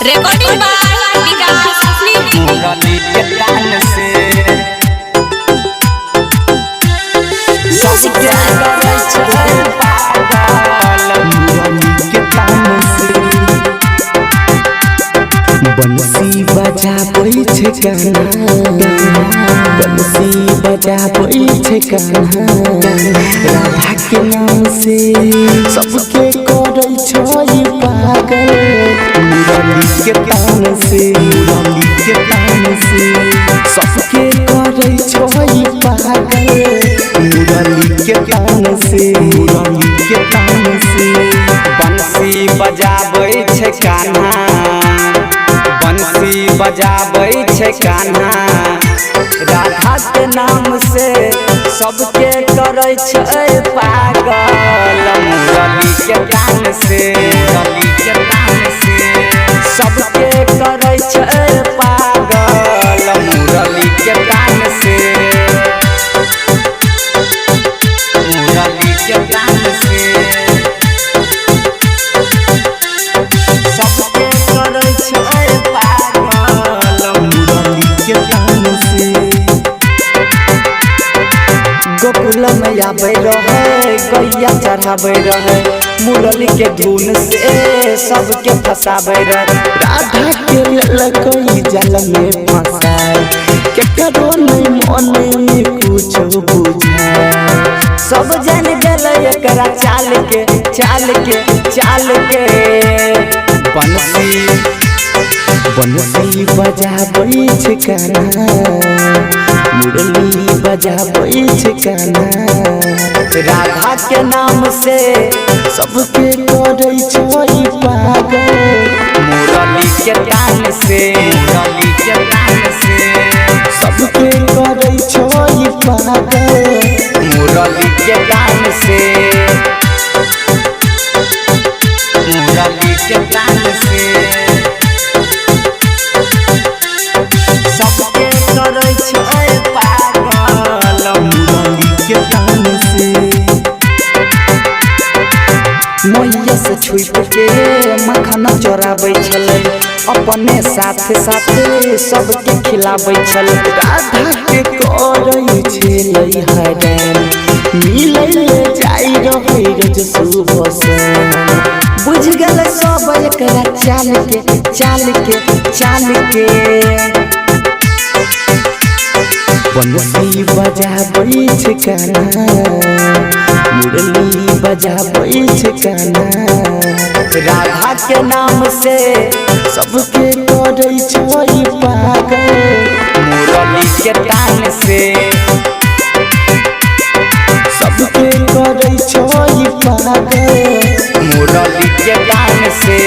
recording by Vikas film मुरली के तान से म्यूजिक करे छै पागल मुरली के तान से बंसी बजाबै छै कान्हा बंसी बजाबै छै कान्हा राधा के नाम से सबके करै छै पागल मुरली के तान से मुरली के तान से सबके करै छै पागल मुरली के तान से मुरली के तान से बंसी बजाबै छै कान्हा बंसी बजाबै छै कान्हा राधा के नाम से सबके करै छै पागल मुरली के तान से मुरली के तान से सबके करै छै पागल मुरली के तान से मुरली के तान से सबके करै छै पागल मुरली के तान से गोकुल में आबै रहे गैया चढ़ाबै रहे मुरली के धुन से सबके फसाबै रहे राधा के ललकोई जल में फंसाए केकरो नहीं मन में कुछ बुझाए सब जन गेल एकरा चाल के चाल के चाल के बंसी बंसी बजाबै छै कान्हा मुरली बजाबै छै कान्हा राधा के नाम से सबके करै छै पागल मुरली के तान से मुरली के तान से सबके करै छै पागल मुरली के तान से मुरली के तान से सबके करै छै पागल मुरली के तान से मैया से छुप के मखना चोराबै छलै अपने साथ साथ सबके खिलाबै छलै राधा के करै छलै हरान मिलै ले जाइ रहै रोज सुबह से बुझ गेल सब एकरा चाल के चाल के चाल के बंसी बजाबै छै कान्हा मुरली बजाबै छै कान्हा राधा के नाम से सबके करै छै पागल मुरली के तान से सबके करै छै पागल मुरली के तान से